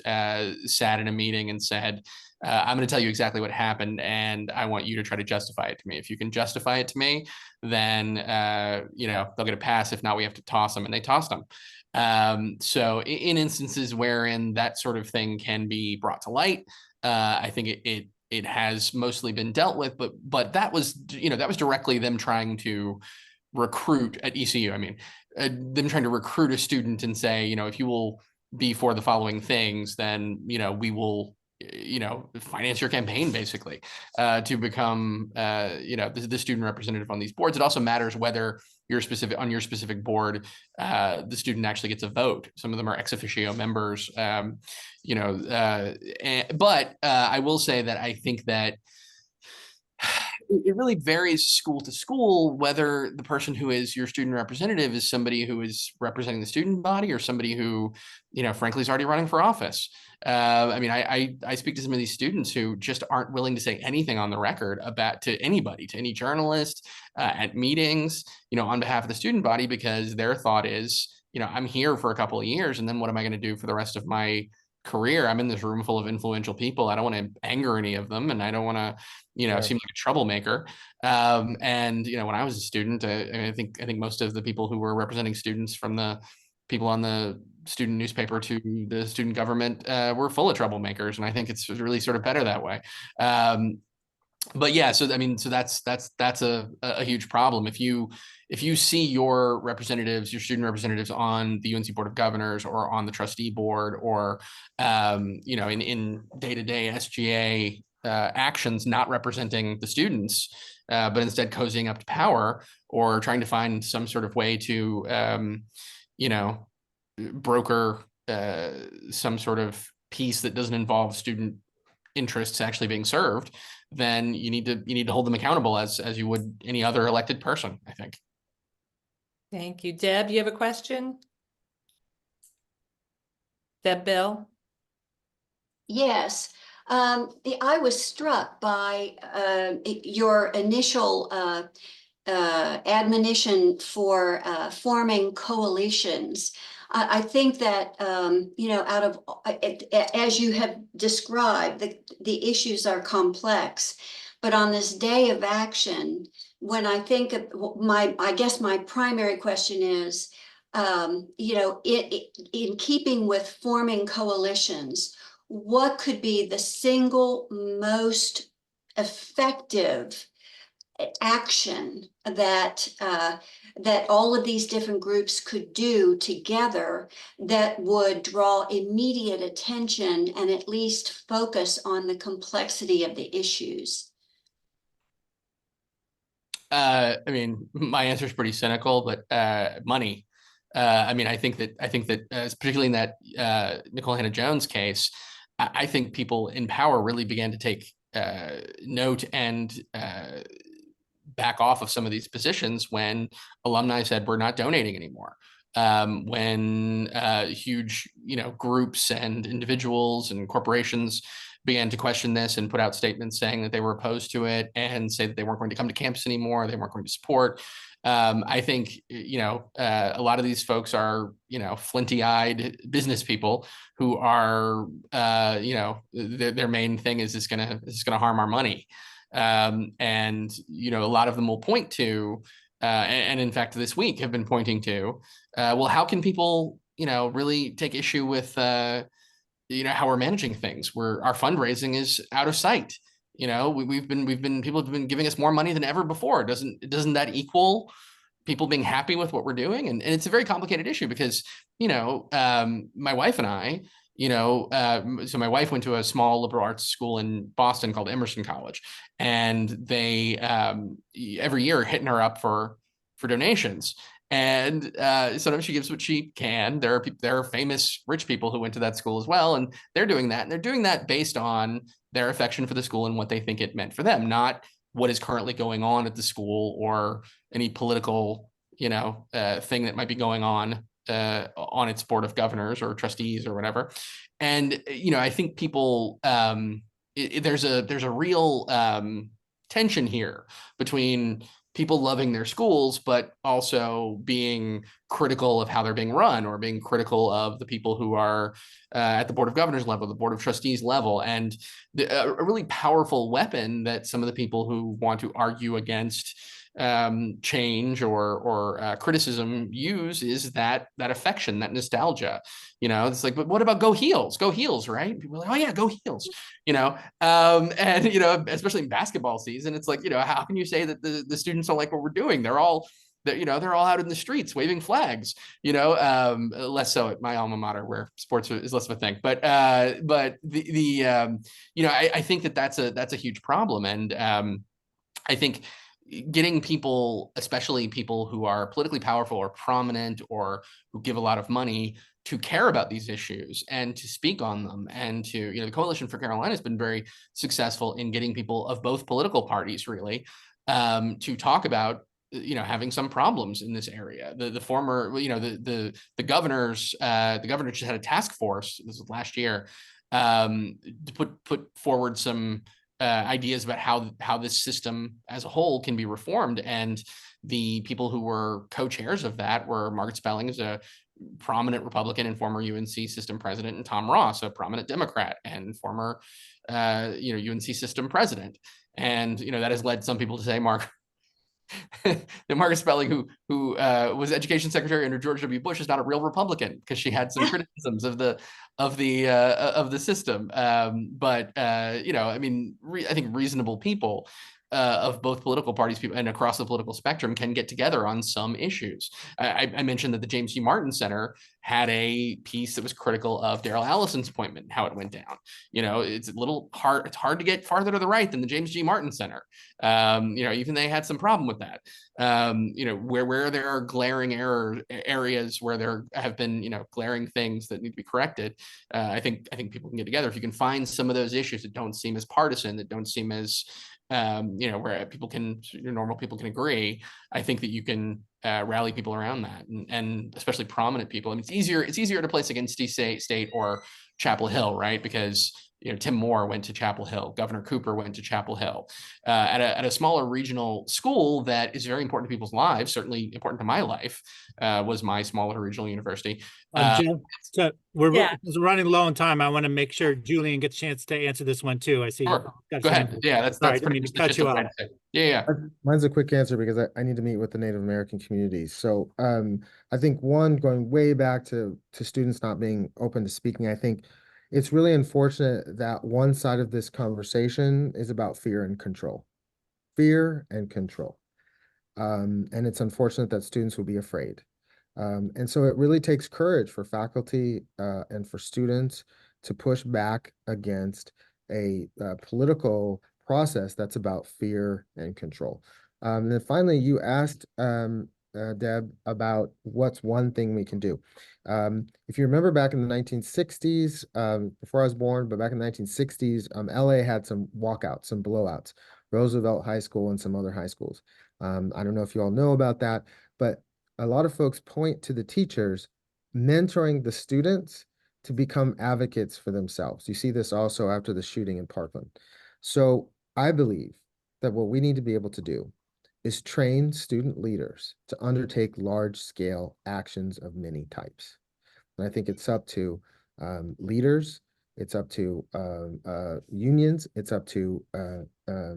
sat in a meeting and said, I'm going to tell you exactly what happened, and I want you to try to justify it to me. If you can justify it to me, then they'll get a pass. If not, we have to toss them. And they tossed them. So in instances wherein that sort of thing can be brought to light, I think it has mostly been dealt with, but that was directly them trying to recruit at ECU. I mean, them trying to recruit a student and say, if you will be for the following things, then, we will, finance your campaign, basically, to become, the student representative on these boards. It also matters whether on your specific board, the student actually gets a vote. Some of them are ex officio members, but I will say that I think that it really varies school to school, whether the person who is your student representative is somebody who is representing the student body or somebody who, frankly, is already running for office. I mean, I speak to some of these students who just aren't willing to say anything on the record about to anybody, to any journalist, at meetings, on behalf of the student body, because their thought is, I'm here for a couple of years, and then what am I going to do for the rest of my career? I'm in this room full of influential people. I don't want to anger any of them, and I don't want to, Sure. seem like a troublemaker. And when I was a student, I think most of the people who were representing students, from the people on the student newspaper to the student government, were full of troublemakers, and I think it's really sort of better that way. But yeah, so I mean, so that's a huge problem. If you see your representatives, your student representatives on the UNC Board of Governors or on the trustee board, or in day-to-day SGA actions not representing the students, but instead cozying up to power, or trying to find some sort of way to broker some sort of piece that doesn't involve student interests actually being served, then you need to hold them accountable as you would any other elected person, I think. Thank you. Deb, you have a question? Deb Bill? Yes. I was struck by your initial admonition for forming coalitions. I think that, out of, as you have described, the issues are complex, but on this day of action, when I think of I guess my primary question is, in keeping with forming coalitions, what could be the single most effective action that all of these different groups could do together that would draw immediate attention and at least focus on the complexity of the issues? I mean, my answer is pretty cynical, but money. I mean, I think that particularly in that Nicole Hannah Jones case, I think people in power really began to take note and back off of some of these positions when alumni said, we're not donating anymore. When huge, groups and individuals and corporations began to question this and put out statements saying that they were opposed to it and say that they weren't going to come to campus anymore, they weren't going to support. I think, a lot of these folks are, flinty-eyed business people who are, their main thing is this going to harm our money. And, a lot of them will point to, and in fact, this week have been pointing to, well, how can people, really take issue with, how we're managing things, where our fundraising is out of sight. People have been giving us more money than ever before. Doesn't that equal people being happy with what we're doing? And it's a very complicated issue because, my wife and I, so my wife went to a small liberal arts school in Boston called Emerson College, and they every year hitting her up for donations. And sometimes she gives what she can. There are famous rich people who went to that school as well, and they're doing that. And they're doing that based on their affection for the school and what they think it meant for them, not what is currently going on at the school or any political, thing that might be going on its board of governors or trustees or whatever. And I think people there's a real tension here between people loving their schools, but also being critical of how they're being run, or being critical of the people who are at the board of governors level, the board of trustees level. And a really powerful weapon that some of the people who want to argue against change or criticism use is that affection, that nostalgia. It's like, but what about go Heels, right? People are like, oh yeah, go Heels. And especially in basketball season, it's like, how can you say that the students don't like what we're doing? They're all out in the streets waving flags, less so at my alma mater where sports is less of a thing. But I think that's a huge problem. And I think, getting people, especially people who are politically powerful or prominent or who give a lot of money, to care about these issues and to speak on them, and to, you know, the Coalition for Carolina has been very successful in getting people of both political parties really to talk about, you know, having some problems in this area. The former, you know, the governor just had a task force, this was last year, to put forward some ideas about how this system as a whole can be reformed. And the people who were co-chairs of that were Margaret Spelling, who's a prominent Republican and former UNC system president, and Tom Ross, a prominent Democrat and former you know, UNC system president. And, you know, that has led some people to say, that Margaret Spelling, who was education secretary under George W. Bush, is not a real Republican, because she had some criticisms of the system. But you know, I mean, I think reasonable people of both political parties, people and across the political spectrum, can get together on some issues. I mentioned that the James G. Martin Center had a piece that was critical of Darrell Allison's appointment and how it went down. You know, it's a little hard. It's hard to get farther to the right than the James G. Martin Center. You know, even they had some problem with that. You know, where there are glaring areas where there have been, you know, glaring things that need to be corrected. I think people can get together if you can find some of those issues that don't seem as partisan, that don't seem as you know, where normal people can agree. I think that you can rally people around that, and especially prominent people. I mean, it's easier to place against State or Chapel Hill, right? Because, you know, Tim Moore went to Chapel Hill, Governor Cooper went to Chapel Hill. At a smaller regional school that is very important to people's lives, certainly important to my life, was my smaller regional university. Joe, so we're Yeah. running low on time. I want to make sure Julian gets a chance to answer this one too. I see. Sure. Got Go your ahead. hand up. Yeah, that's Sorry, I pretty didn't mean to much cut you off. Yeah. Mine's a quick answer because I need to meet with the Native American communities. So I think one, going way back to students not being open to speaking, I think it's really unfortunate that one side of this conversation is about fear and control. Fear and control. And it's unfortunate that students will be afraid. And so it really takes courage for faculty and for students to push back against a political process that's about fear and control. And then finally, you asked Deb about what's one thing we can do. If you remember back in the 1960s, before I was born, but back in the 1960s, LA had some walkouts, some blowouts, Roosevelt High School and some other high schools. I don't know if you all know about that, but a lot of folks point to the teachers mentoring the students to become advocates for themselves. You see this also after the shooting in Parkland. So I believe that what we need to be able to do is train student leaders to undertake large-scale actions of many types. And I think it's up to leaders, it's up to unions, it's up to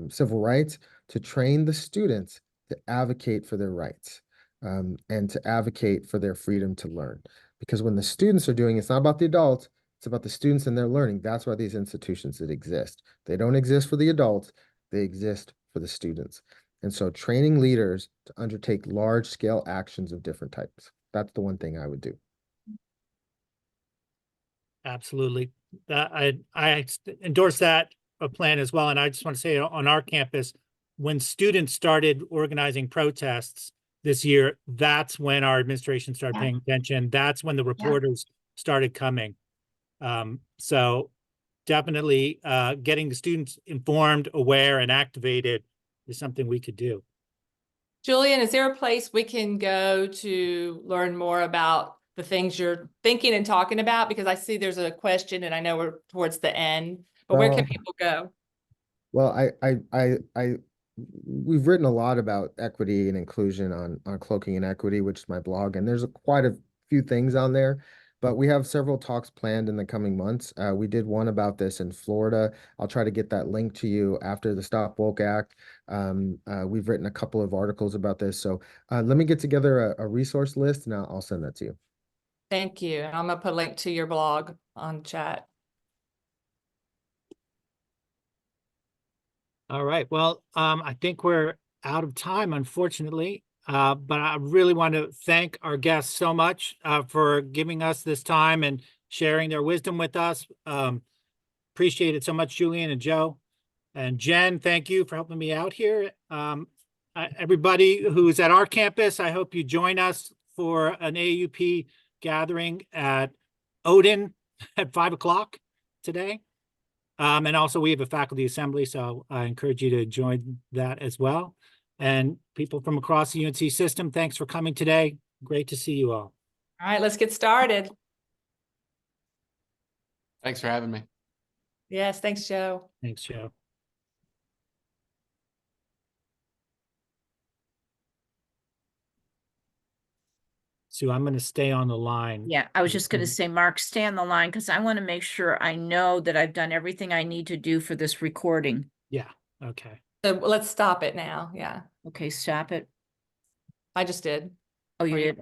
civil rights to train the students to advocate for their rights and to advocate for their freedom to learn. Because when the students are doing it, it's not about the adults, it's about the students and their learning. That's why these institutions that exist. They don't exist for the adults, they exist for the students. And so training leaders to undertake large-scale actions of different types. That's the one thing I would do. Absolutely. I endorse that plan as well. And I just want to say on our campus, when students started organizing protests this year, that's when our administration started paying attention. That's when the reporters started coming. So definitely getting the students informed, aware, and activated is something we could do. Julian, is there a place we can go to learn more about the things you're thinking and talking about? Because I see there's a question and I know we're towards the end, but where can people go? Well, we've written a lot about equity and inclusion on Cloaking Inequity, which is my blog, and there's quite a few things on there. But we have several talks planned in the coming months. We did one about this in Florida. I'll try to get that link to you after the Stop Woke Act. We've written a couple of articles about this. So let me get together a resource list and I'll send that to you. Thank you. And I'm going to put a link to your blog on chat. All right. Well, I think we're out of time, unfortunately. But I really want to thank our guests so much for giving us this time and sharing their wisdom with us. Appreciate it so much, Julian and Joe. And Jen, thank you for helping me out here. everybody who's at our campus, I hope you join us for an AAUP gathering at Odin at 5 o'clock today. And also we have a faculty assembly, so I encourage you to join that as well. And people from across the UNC system, thanks for coming today. Great to see you all. All right, let's get started. Thanks for having me. Yes, thanks, Joe. Thanks, Joe. Sue, I'm going to stay on the line. Yeah, I was just gonna say, Mark, stay on the line because I want to make sure I know that I've done everything I need to do for this recording. Yeah, okay. So let's stop it now. Yeah, Okay, stop it. I just did. Oh, you Or you- did?